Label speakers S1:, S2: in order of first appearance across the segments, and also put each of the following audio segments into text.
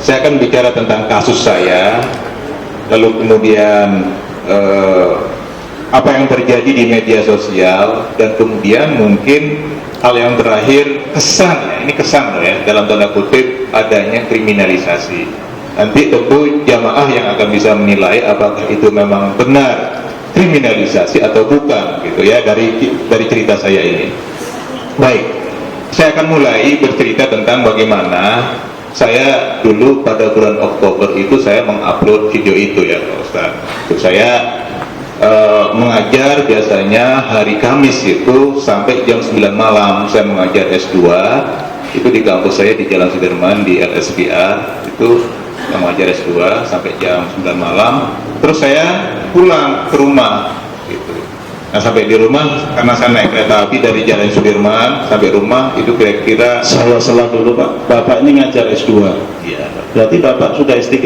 S1: saya akan bicara tentang kasus saya, lalu kemudian apa yang terjadi di media sosial, dan kemudian mungkin hal yang terakhir, kesan, ya, ini kesan loh ya, dalam tanda kutip adanya kriminalisasi. Nanti tentu jamaah yang akan bisa menilai apakah itu memang benar kriminalisasi atau bukan, gitu ya, dari cerita saya ini. Baik, saya akan mulai bercerita tentang bagaimana saya dulu pada bulan Oktober itu saya mengupload video itu ya Pak Ustaz. Saya mengajar biasanya hari Kamis itu sampai jam 9 malam. Saya mengajar S2 itu di kampus saya di Jalan Sudirman di LSPR, itu yang mengajar S2 sampai jam 9 malam. Terus saya pulang ke rumah gitu. Nah, sampai di rumah, karena saya naik kereta api dari Jalan Sudirman sampai rumah itu kira-kira.
S2: Saya salah dulu Pak, Bapak ini ngajar S2.
S1: Iya.
S2: Berarti Bapak sudah S3?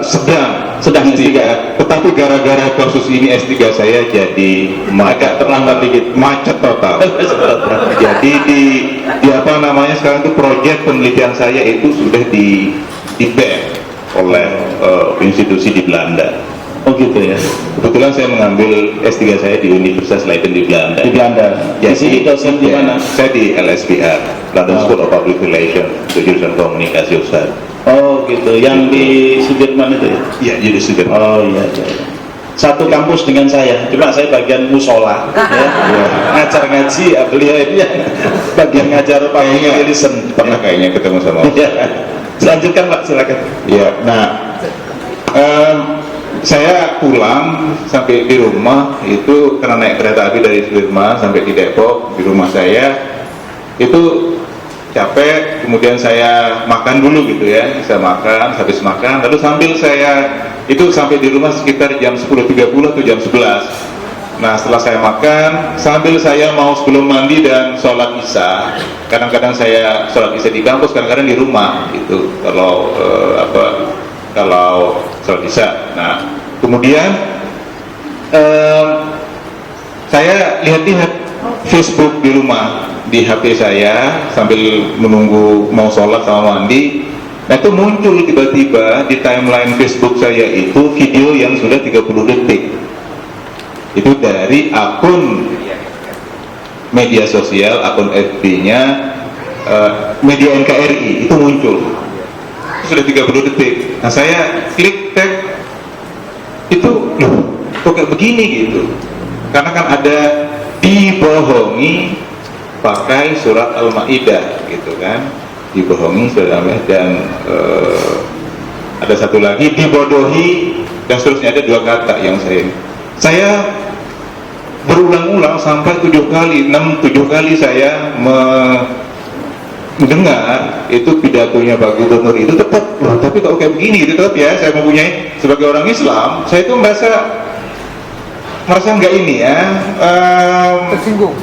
S1: Sedang S3, tetapi gara-gara kasus ini S3 saya jadi agak terlambat dikit, macet total. Jadi di apa namanya sekarang itu proyek penelitian saya itu sudah di ban oleh institusi di Belanda.
S2: Oh gitu ya.
S1: Kebetulan saya mengambil S3 saya di Universitas Leiden di Belanda.
S2: Di Belanda. Di sini dosen di mana?
S1: Saya di LSPR, London School of Public Relations, jurusan komunikasi Ustaz.
S2: Oh gitu, yang di Sudirman itu ya?
S1: Iya, di Sudirman.
S2: Oh iya, iya. Satu kampus dengan saya, cuma saya bagian musola, ya. Ngajar ngaji, beliau ini bagian ngajar public relations.
S1: Pernah kayaknya ketemu sama.
S2: Ya. Selanjutkan Pak, silakan.
S1: Iya, nah. Saya pulang sampai di rumah itu karena naik kereta api dari Sudirman sampai di Depok. Di rumah saya itu capek, kemudian saya makan dulu gitu ya. Saya makan, habis makan, lalu sambil saya itu sampai di rumah sekitar jam 10.30 atau jam 11. Nah, setelah saya makan, sambil saya mau sebelum mandi dan sholat isya. Kadang-kadang saya sholat isya di kampus, kadang-kadang di rumah gitu. Kalau sholat isya. Nah, kemudian saya lihat-lihat Facebook di rumah, di HP saya sambil menunggu mau sholat sama mandi. Nah, itu muncul tiba-tiba di timeline Facebook saya itu video yang sudah 30 detik. Itu dari akun media sosial, akun FB-nya Media NKRI, itu muncul. Sudah 30 detik. Nah, saya klik tag itu, loh, kok kayak begini gitu. Karena kan ada dibohongi pakai surat Al-Maidah gitu kan. Dibohongi surat Al-Maidah, dan ada satu lagi dibodohi, dan seterusnya. Ada dua kata yang saya berulang-ulang sampai 7 kali saya mendengar itu pidatonya Pak Gubernur itu tetap, loh, tapi kalau kayak begini gitu, tetap ya saya mempunyai sebagai orang Islam, saya itu merasa nggak ini ya, tersinggung,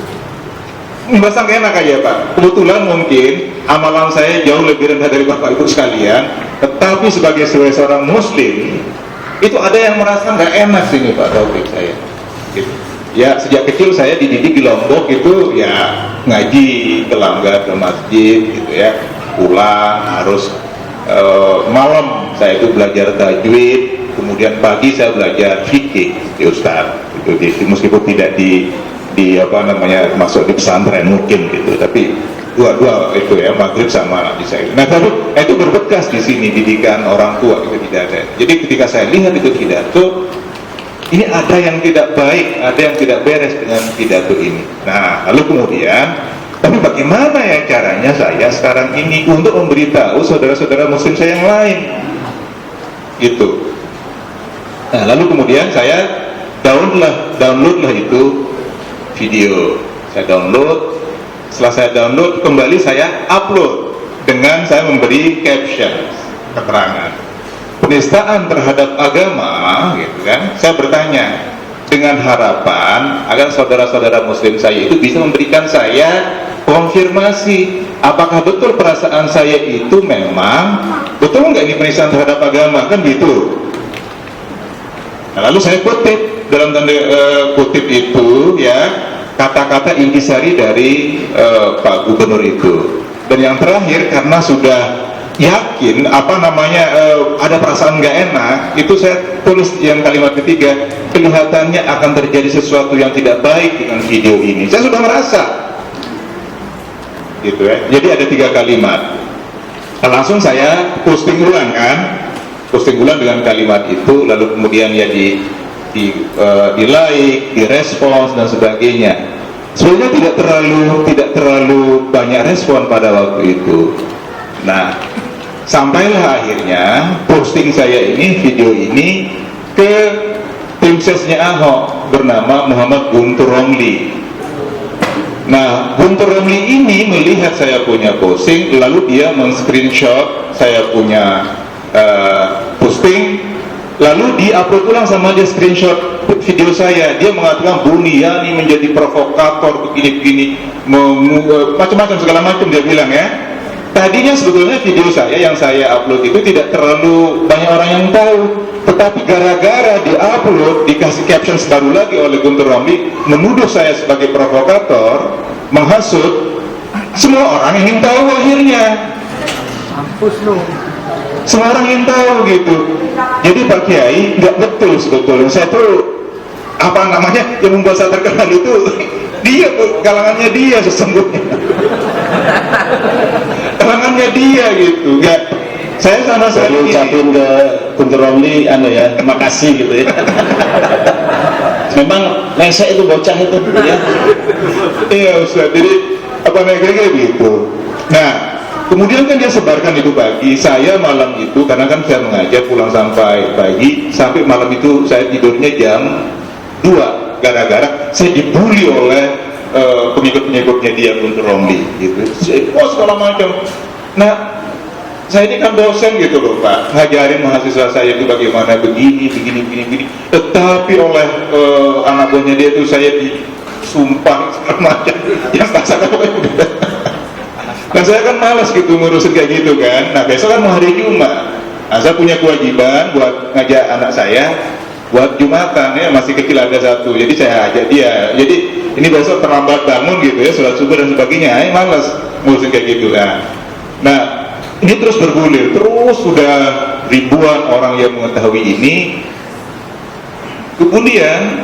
S1: merasa nggak enak aja Pak. Kebetulan mungkin amalan saya jauh lebih rendah dari Bapak Ibu sekalian, tetapi sebagai seorang Muslim itu ada yang merasa nggak enak sih Pak Taufik saya. Gitu. Ya, sejak kecil saya dididik di Lombok itu ya ngaji, ke langgar, ke masjid gitu ya, pulang harus malam saya itu belajar tajwid, kemudian pagi saya belajar fikih di Ustaz itu, meskipun tidak di apa namanya masuk di pesantren mungkin gitu, tapi dua itu ya, maghrib sama di saya. Nah, tapi itu berbekas di sini didikan orang tua itu tidak ada. Jadi ketika saya lihat itu pidato, ini ada yang tidak baik, ada yang tidak beres dengan pidato ini. Nah, lalu kemudian, tapi bagaimana ya caranya saya sekarang ini untuk memberitahu saudara-saudara Muslim saya yang lain, gitu. Nah, lalu kemudian saya downloadlah itu video. Saya download. Setelah saya download, kembali saya upload dengan saya memberi caption, keterangan. Penistaan terhadap agama, gitu kan? Saya bertanya dengan harapan agar saudara-saudara Muslim saya itu bisa memberikan saya konfirmasi apakah betul perasaan saya itu memang betul nggak ini penistaan terhadap agama, kan gitu. Nah, lalu saya kutip dalam tanda kutip itu ya kata-kata intisari dari Pak Gubernur itu. Dan yang terakhir, karena sudah yakin ada perasaan nggak enak, itu saya tulis yang kalimat ketiga, kelihatannya akan terjadi sesuatu yang tidak baik dengan video ini. Saya sudah merasa gitu ya. Jadi ada 3 kalimat. Langsung saya posting ulang dengan kalimat itu, lalu kemudian ya di like, direspons dan sebagainya. Sebenarnya tidak terlalu banyak respon pada waktu itu. Nah, sampailah akhirnya posting saya ini, video ini, ke tim sesnya Ahok bernama Muhammad Guntur Romli. Nah, Guntur Romli ini melihat saya punya posting, lalu dia men-screenshot saya punya posting, lalu di-upload ulang sama dia screenshot video saya. Dia mengatakan Buniyani menjadi provokator begini-begini, macam-macam, segala macam dia bilang ya. Tadinya sebetulnya video saya yang saya upload itu tidak terlalu banyak orang yang tahu, tetapi gara-gara di-upload, dikasih caption baru lagi oleh Guntur Romli menuduh saya sebagai provokator, menghasut, semua orang ingin tahu akhirnya.
S3: Mampus lu.
S1: Semua orang ingin tahu gitu. Jadi Pak Kiai nggak betul sebetulnya. Saya tuh yang membuat saya terkenal itu dia tuh, kalangannya dia sesungguhnya. Kalangannya dia gitu. Ya, saya sama sekali
S2: ucapin ke Guntur Romli ya, terima kasih gitu ya. Memang lesek itu bocah itu ya.
S1: Iya Ustaz, jadi kira-kira gitu. Nah, kemudian kan dia sebarkan itu pagi, saya malam itu, karena kan saya mengajar pulang sampai pagi, sampai malam itu saya tidurnya jam 2, gara-gara saya dibully oleh pengikut-pengikutnya dia, Guntur Romli gitu. Segala macam. Nah, saya ini kan dosen gitu loh Pak, ngajarin mahasiswa saya itu bagaimana begini. Tetapi oleh anak buahnya dia itu saya disumpah segala macam. Yang pasang apa udah. Nah saya kan malas gitu ngurusin kayak gitu kan. Nah besok kan mau hari Jumat. Nah saya punya kewajiban buat ngajak anak saya buat Jumatan ya, masih kecil ada satu. Jadi saya ajak dia. Jadi ini besok terlambat bangun gitu ya, sholat subuh dan sebagainya. Malas ngurusin kayak gitu kan. Nah ini terus bergulir, terus sudah ribuan orang yang mengetahui ini. Kemudian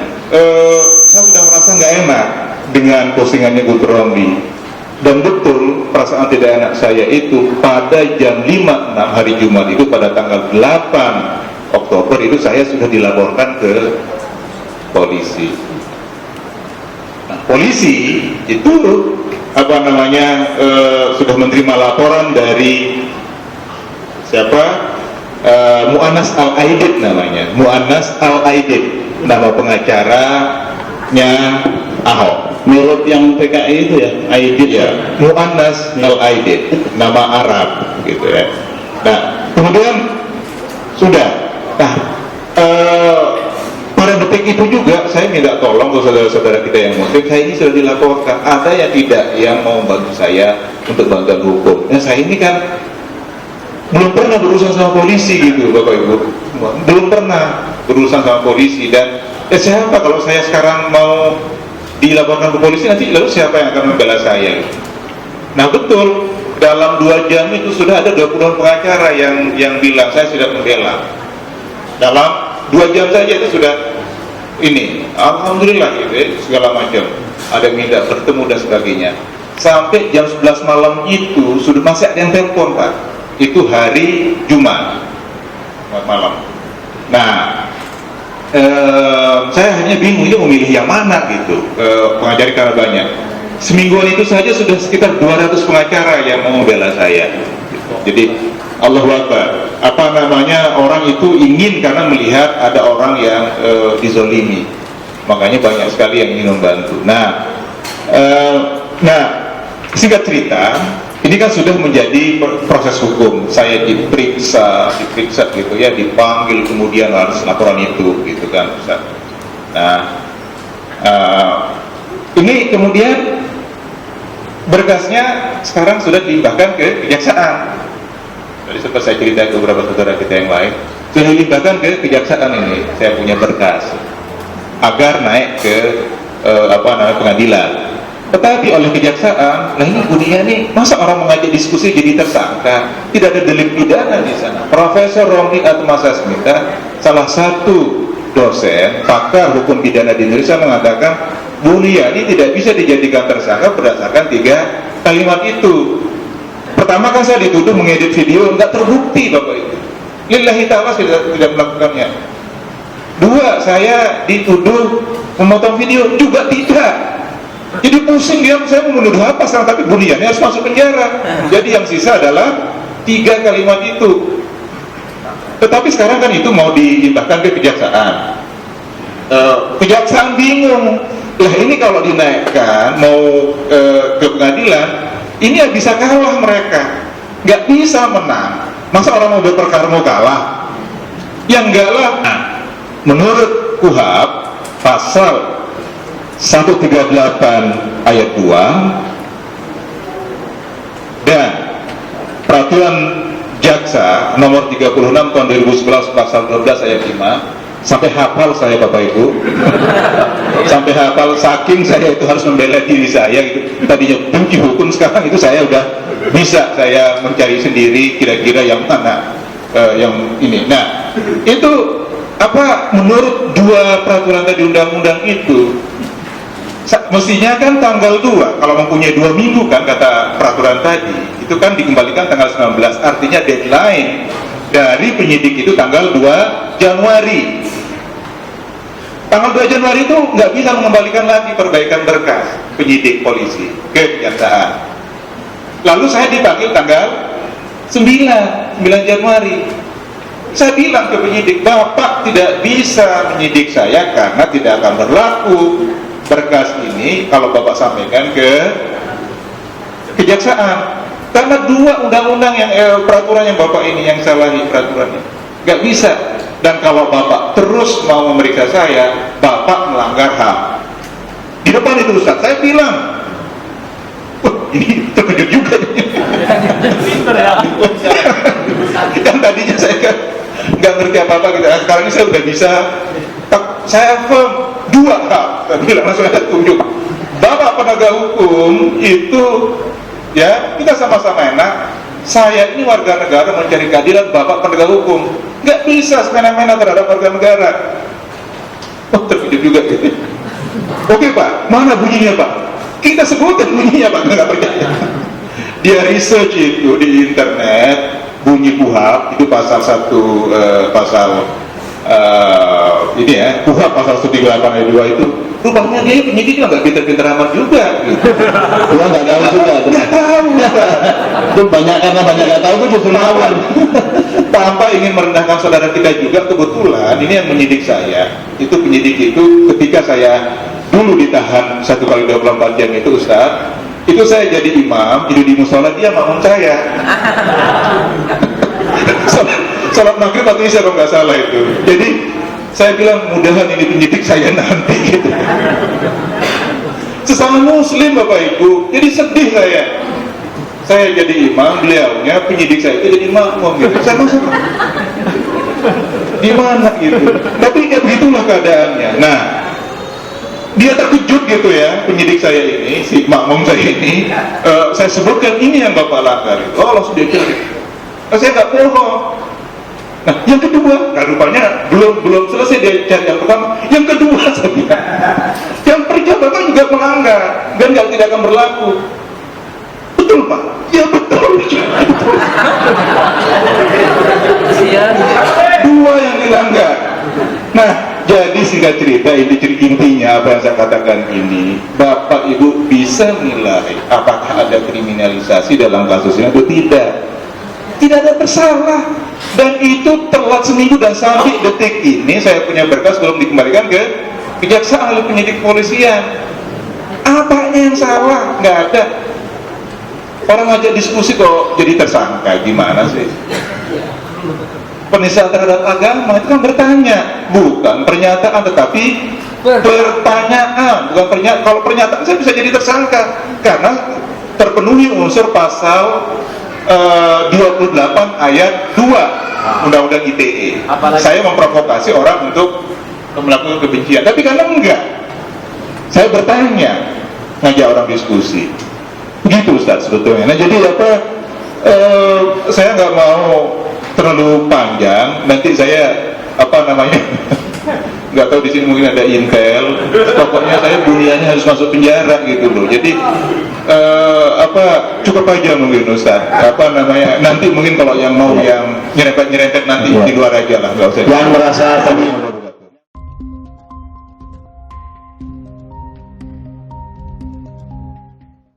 S1: saya sudah merasa nggak enak dengan postingannya Guntur Romli. Dan betul perasaan tidak enak saya itu pada jam 5-6 hari Jumat itu, pada tanggal 8 Oktober itu saya sudah dilaporkan ke polisi. Nah, polisi itu sudah menerima laporan dari siapa? Mu'annas Al-Aidid namanya. Mu'annas Al-Aidid, nama pengacaranya Ahok.
S2: Menurut yang PKI itu ya, Aidid
S1: ya, Mu'annas Al-Aidid, nama Arab gitu ya. Nah, kemudian sudah. Nah, pada detik itu juga saya minta tolong ke saudara-saudara kita yang muslim, saya ini sudah dilaporkan, ada yang tidak yang mau membantu saya untuk bantuan hukum. Nah, saya ini kan belum pernah berurusan sama polisi gitu Bapak Ibu, belum pernah berurusan sama polisi. Dan siapa kalau saya sekarang mau dilaporkan ke polisi, nanti lalu siapa yang akan membela saya? Nah betul, dalam 2 jam itu sudah ada 20-an pengacara yang bilang saya sudah membela. Dalam 2 jam saja itu sudah ini, alhamdulillah gitu ya, segala macam. Ada yang minta bertemu dan sebagainya. Sampai jam 11 malam itu sudah masih ada yang telepon Pak. Itu hari Jumat malam. Nah, saya hanya bingung ini memilih yang mana gitu. Pengacara karena banyak. Semingguan itu saja sudah sekitar 200 pengacara yang mau membela saya. Jadi Allahu Akbar. Orang itu ingin karena melihat ada orang yang dizolimi. Makanya banyak sekali yang ingin membantu. Nah, singkat cerita, ini kan sudah menjadi proses hukum. Saya diperiksa gitu ya, dipanggil, kemudian harus laporan itu gitu kan Ustaz. Nah, ini kemudian berkasnya sekarang sudah dilimpahkan ke kejaksaan. Jadi sempat saya cerita ke beberapa saudara kita yang lain, sudah dilimpahkan ke kejaksaan ini. Saya punya berkas agar naik ke pengadilan. Tetapi oleh kejaksaan, nah ini Buniani, masa orang mengajak diskusi jadi tersangka? Tidak ada delik pidana di sana. Profesor Romli Atmasasmita, salah satu dosen pakar hukum pidana di Indonesia, mengatakan Buniani tidak bisa dijadikan tersangka berdasarkan 3 kalimat itu. Pertama kan saya dituduh mengedit video, nggak terbukti Bapak itu. Lillahi ta'ala tidak melakukannya. 2, saya dituduh memotong video, juga tidak. Jadi pusing dia, saya mau menuduh apa sekarang, tapi Buniani harus masuk penjara. Jadi yang sisa adalah 3 kalimat itu. Tetapi sekarang kan itu mau dilimpahkan ke kejaksaan. Kejaksaan bingung. Lah ini kalau dinaikkan mau ke pengadilan, ini ya bisa kalah mereka, nggak bisa menang. Masa orang mau berperkara mau kalah? Yang enggak lah. Menurut KUHP pasal 138 ayat 2 dan peraturan jaksa nomor 36 tahun 2011 pasal 12 ayat 5, sampai hafal saya Bapak Ibu. Sampai hafal, saking saya itu harus membela diri saya gitu. Tadinya benci hukum, sekarang itu saya udah bisa saya mencari sendiri kira-kira yang mana yang ini. Nah, itu apa menurut 2 peraturan tadi undang-undang itu mestinya kan tanggal 2, kalau mempunyai 2 minggu kan kata peraturan tadi, itu kan dikembalikan tanggal 19, artinya deadline dari penyidik itu tanggal 2 Januari. Tanggal 2 Januari itu nggak bisa mengembalikan lagi perbaikan berkas penyidik polisi ke kejaksaan. Lalu saya dipanggil tanggal 9 Januari. Saya bilang ke penyidik, Bapak tidak bisa menyidik saya karena tidak akan berlaku berkas ini kalau Bapak sampaikan ke kejaksaan. Karena 2 undang-undang yang peraturan yang Bapak ini yang salahi peraturannya, nggak bisa. Dan kalau Bapak terus mau memeriksa saya, Bapak melanggar HAM. Di depan itu Ustaz, saya bilang, ini terkejut juga. Kan tadinya saya kan nggak ngerti apa-apa gitu. Sekarang ini saya udah bisa. Saya firm 2 HAM. Saya bilang langsung saya tunjuk. Bapak penegak hukum itu, ya kita sama-sama enak. Saya ini warga negara mencari keadilan, Bapak penegak hukum. Nggak bisa semena-mena terhadap warga negara. Oh, terkejut juga gitu. Oke Pak, mana bunyinya Pak? Kita sebutkan bunyinya Pak, nggak percaya. Dia research itu di internet, bunyi KUHP itu pasal 1 ini ya, KUHP pasal 138 ayat 2 itu. Rupanya dia penyidik nggak pinter-pinter amat juga. Gitu.
S2: Gua nggak tahu juga.
S1: Nggak tahu.
S2: Itu karena banyak nggak tahu itu justru lawan.
S1: Tanpa ingin merendahkan saudara kita juga, kebetulan ini yang menyidik saya. Itu penyidik itu ketika saya dulu ditahan 1 kali 24 jam itu Ustaz, itu saya jadi imam, tidur di musola, dia makmum saya. Salat maghrib atau isya kalau nggak salah itu. Jadi saya bilang mudahan ini penyidik saya nanti gitu. Sesama muslim Bapak Ibu, jadi sedih saya. Saya jadi imam, beliaunya penyidik saya itu jadi makmum gitu. Saya masuk di mana gitu. Tapi ya begitulah keadaannya. Nah, dia terkejut gitu ya, penyidik saya ini, si makmum saya ini. Saya sebutkan ini yang Bapak langgar itu. Oh, langsung dia cari. Saya nggak bohong. Nah, yang kedua, nah rupanya belum selesai dia cari yang pertama. Yang kedua saya bilang, yang perjabatan juga melanggar dan tidak akan berlaku. Betul Pak? Ya betul. 2 yang dilanggar. Nah, jadi singkat cerita, intinya apa yang saya katakan ini, Bapak Ibu bisa nilai apakah ada kriminalisasi dalam kasus ini atau tidak. Tidak ada bersalah. Dan itu telat seminggu, dan sampai detik ini saya punya berkas belum dikembalikan ke kejaksaan oleh penyidik kepolisian. Apanya yang salah? Nggak ada. Orang ngajak diskusi kok jadi tersangka, gimana sih? Penistaan terhadap agama itu kan bertanya, bukan pernyataan, tetapi pertanyaan, bukan pernyataan. Kalau pernyataan saya bisa jadi tersangka karena terpenuhi unsur pasal 28 ayat 2 Undang-Undang ITE. Saya memprovokasi orang untuk melakukan kebencian, tapi karena enggak, saya bertanya, ngajak orang diskusi. Begitu Ustaz sebetulnya. Nah jadi apa, saya nggak mau terlalu panjang, nanti saya apa namanya nggak tahu di sini mungkin ada intel, pokoknya saya dunianya harus masuk penjara gitu loh. Jadi apa cukup aja mungkin Ustaz, apa namanya, nanti mungkin kalau yang mau yang nyerempet nanti di luar aja lah, nggak usah
S2: Yang merasa